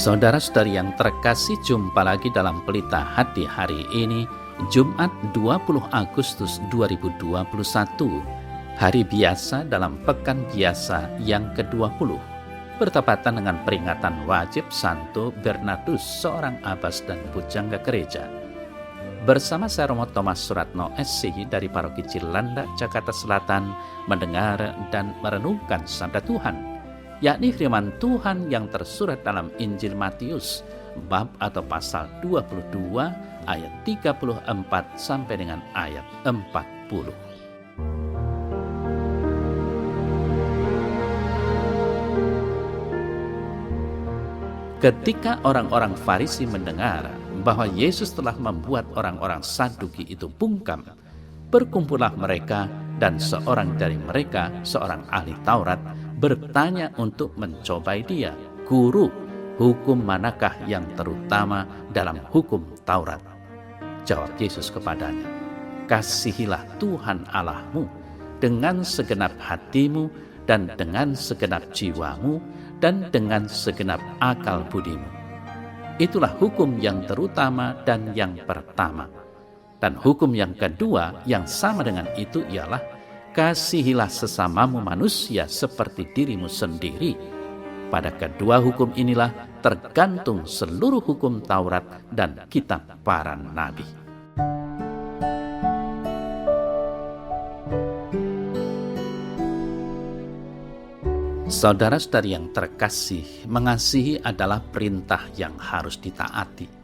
Saudara-saudari yang terkasih, jumpa lagi dalam Pelita Hati hari ini, Jumat 20 Agustus 2021, hari biasa dalam Pekan Biasa yang ke-20, bertepatan dengan peringatan wajib Santo Bernardus, seorang abbas dan pujangga gereja. Bersama saya Romo Thomas Suratno SC dari Paroki Cilandak, Jakarta Selatan, mendengar dan merenungkan sabda Tuhan, yakni firman Tuhan yang tersurat dalam Injil Matius bab atau pasal 22 ayat 34 sampai dengan ayat 40. Ketika orang-orang Farisi mendengar bahwa Yesus telah membuat orang-orang Saduki itu bungkam, berkumpullah mereka dan seorang dari mereka, seorang ahli Taurat, bertanya untuk mencobai dia, "Guru, hukum manakah yang terutama dalam hukum Taurat?" Jawab Yesus kepadanya, "Kasihilah Tuhan Allahmu dengan segenap hatimu dan dengan segenap jiwamu dan dengan segenap akal budimu. Itulah hukum yang terutama dan yang pertama. Dan hukum yang kedua yang sama dengan itu ialah, kasihilah sesamamu manusia seperti dirimu sendiri. Pada kedua hukum inilah tergantung seluruh hukum Taurat dan kitab para nabi." Saudara-saudari yang terkasih, mengasihi adalah perintah yang harus ditaati.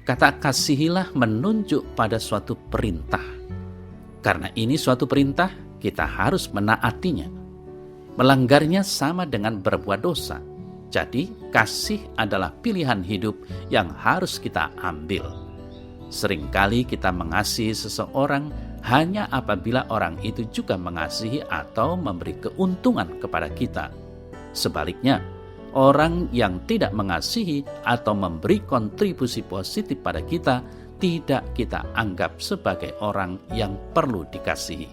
Kata kasihilah menunjuk pada suatu perintah. Karena ini suatu perintah, kita harus menaatinya. Melanggarnya sama dengan berbuat dosa. Jadi, kasih adalah pilihan hidup yang harus kita ambil. Seringkali kita mengasihi seseorang hanya apabila orang itu juga mengasihi atau memberi keuntungan kepada kita. Sebaliknya, orang yang tidak mengasihi atau memberi kontribusi positif pada kita tidak kita anggap sebagai orang yang perlu dikasihi.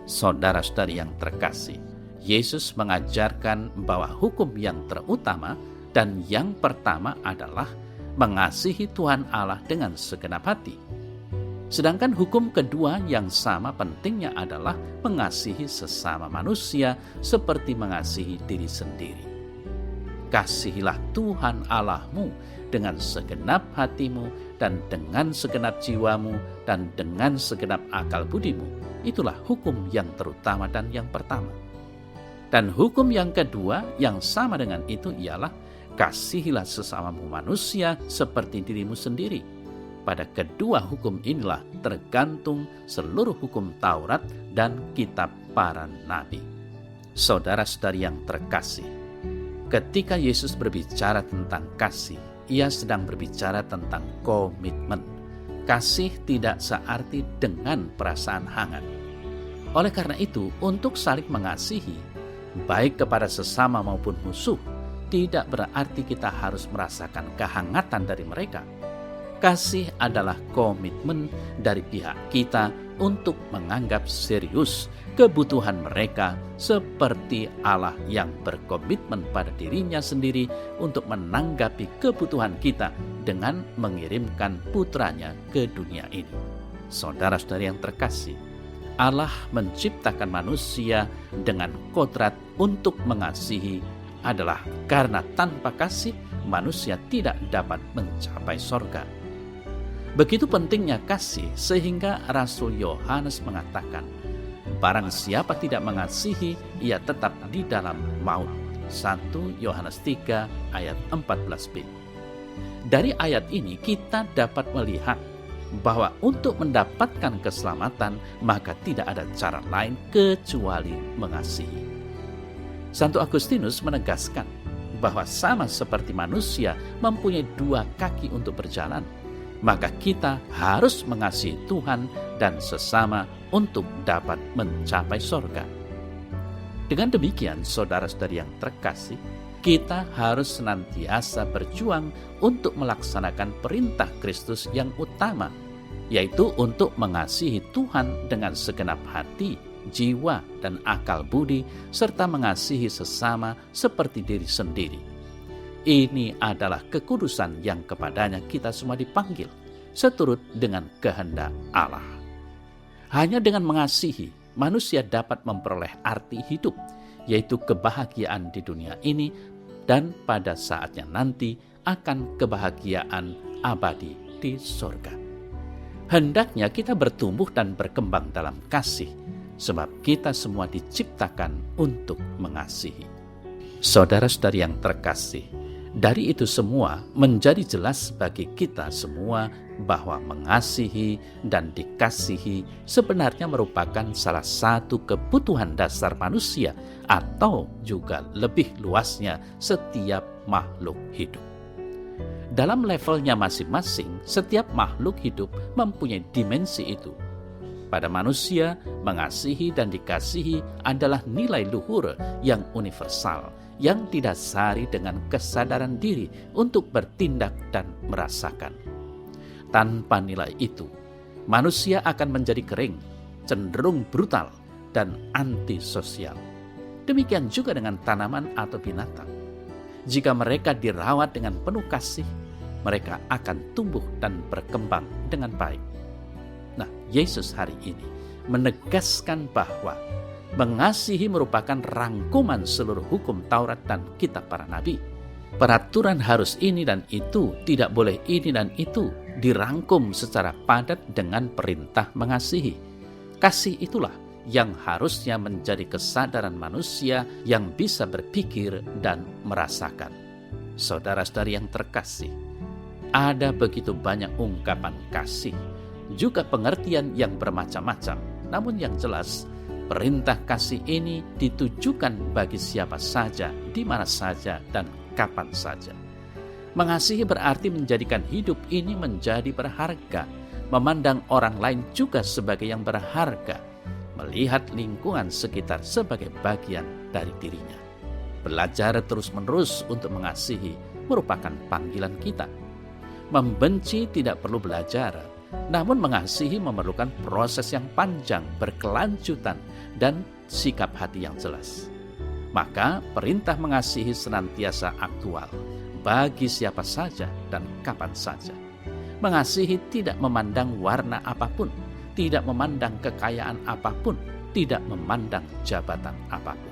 Saudara-saudari yang terkasih, Yesus mengajarkan bahwa hukum yang terutama dan yang pertama adalah mengasihi Tuhan Allah dengan segenap hati. Sedangkan hukum kedua yang sama pentingnya adalah mengasihi sesama manusia seperti mengasihi diri sendiri. Kasihilah Tuhan Allahmu dengan segenap hatimu dan dengan segenap jiwamu dan dengan segenap akal budimu. Itulah hukum yang terutama dan yang pertama. Dan hukum yang kedua yang sama dengan itu ialah, kasihilah sesamamu manusia seperti dirimu sendiri. Pada kedua hukum inilah tergantung seluruh hukum Taurat dan kitab para nabi. Saudara-saudari yang terkasih, ketika Yesus berbicara tentang kasih, ia sedang berbicara tentang komitmen. Kasih tidak searti dengan perasaan hangat. Oleh karena itu, untuk saling mengasihi, baik kepada sesama maupun musuh, tidak berarti kita harus merasakan kehangatan dari mereka. Kasih adalah komitmen dari pihak kita untuk menganggap serius kebutuhan mereka seperti Allah yang berkomitmen pada dirinya sendiri untuk menanggapi kebutuhan kita dengan mengirimkan putranya ke dunia ini. Saudara-saudari yang terkasih, Allah menciptakan manusia dengan kodrat untuk mengasihi adalah karena tanpa kasih manusia tidak dapat mencapai sorga. Begitu pentingnya kasih sehingga Rasul Yohanes mengatakan, barang siapa tidak mengasihi, ia tetap di dalam maut. 1 Yohanes 3 ayat 14b. Dari ayat ini kita dapat melihat bahwa untuk mendapatkan keselamatan maka tidak ada cara lain kecuali mengasihi. Santo Agustinus menegaskan bahwa sama seperti manusia mempunyai dua kaki untuk berjalan, maka kita harus mengasihi Tuhan dan sesama untuk dapat mencapai sorga. Dengan demikian, saudara-saudari yang terkasih, kita harus senantiasa berjuang untuk melaksanakan perintah Kristus yang utama, yaitu untuk mengasihi Tuhan dengan segenap hati, jiwa, dan akal budi, serta mengasihi sesama seperti diri sendiri. Ini adalah kekudusan yang kepadanya kita semua dipanggil, seturut dengan kehendak Allah. Hanya dengan mengasihi, manusia dapat memperoleh arti hidup, yaitu kebahagiaan di dunia ini dan pada saatnya nanti akan kebahagiaan abadi di sorga. Hendaknya kita bertumbuh dan berkembang dalam kasih, sebab kita semua diciptakan untuk mengasihi. Saudara-saudari yang terkasih, dari itu semua menjadi jelas bagi kita semua bahwa mengasihi dan dikasihi sebenarnya merupakan salah satu kebutuhan dasar manusia atau juga lebih luasnya setiap makhluk hidup. Dalam levelnya masing-masing, setiap makhluk hidup mempunyai dimensi itu. Pada manusia, mengasihi dan dikasihi adalah nilai luhur yang universal, yang didasari dengan kesadaran diri untuk bertindak dan merasakan. Tanpa nilai itu, manusia akan menjadi kering, cenderung brutal, dan antisosial. Demikian juga dengan tanaman atau binatang. Jika mereka dirawat dengan penuh kasih, mereka akan tumbuh dan berkembang dengan baik. Nah, Yesus hari ini menegaskan bahwa mengasihi merupakan rangkuman seluruh hukum Taurat dan kitab para nabi. Peraturan harus ini dan itu, tidak boleh ini dan itu, dirangkum secara padat dengan perintah mengasihi. Kasih itulah yang harusnya menjadi kesadaran manusia yang bisa berpikir dan merasakan. Saudara-saudari yang terkasih, ada begitu banyak ungkapan kasih, juga pengertian yang bermacam-macam. Namun yang jelas, perintah kasih ini ditujukan bagi siapa saja, di mana saja, dan kapan saja. Mengasihi berarti menjadikan hidup ini menjadi berharga, memandang orang lain juga sebagai yang berharga, melihat lingkungan sekitar sebagai bagian dari dirinya. Belajar terus-menerus untuk mengasihi merupakan panggilan kita. Membenci tidak perlu belajar, namun mengasihi memerlukan proses yang panjang, berkelanjutan, dan sikap hati yang jelas. Maka perintah mengasihi senantiasa aktual bagi siapa saja dan kapan saja. Mengasihi tidak memandang warna apapun, tidak memandang kekayaan apapun, tidak memandang jabatan apapun.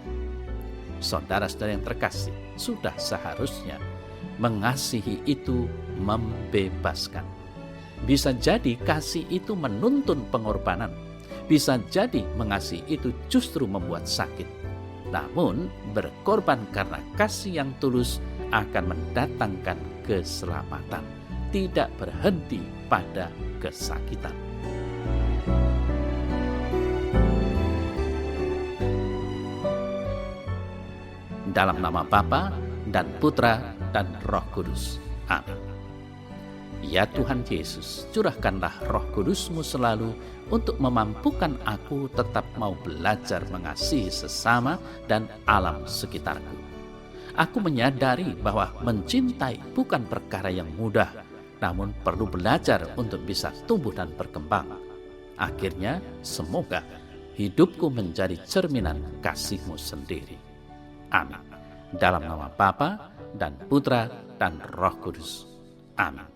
Saudara-saudara yang terkasih, sudah seharusnya mengasihi itu membebaskan. Bisa jadi kasih itu menuntun pengorbanan. Bisa jadi mengasihi itu justru membuat sakit. Namun berkorban karena kasih yang tulus akan mendatangkan keselamatan. Tidak berhenti pada kesakitan. Dalam nama Bapa dan Putra dan Roh Kudus. Amin. Ya Tuhan Yesus, curahkanlah Roh Kudus-Mu selalu untuk memampukan aku tetap mau belajar mengasihi sesama dan alam sekitarku. Aku menyadari bahwa mencintai bukan perkara yang mudah, namun perlu belajar untuk bisa tumbuh dan berkembang. Akhirnya, semoga hidupku menjadi cerminan kasih-Mu sendiri. Amin. Dalam nama Bapa dan Putra dan Roh Kudus. Amin.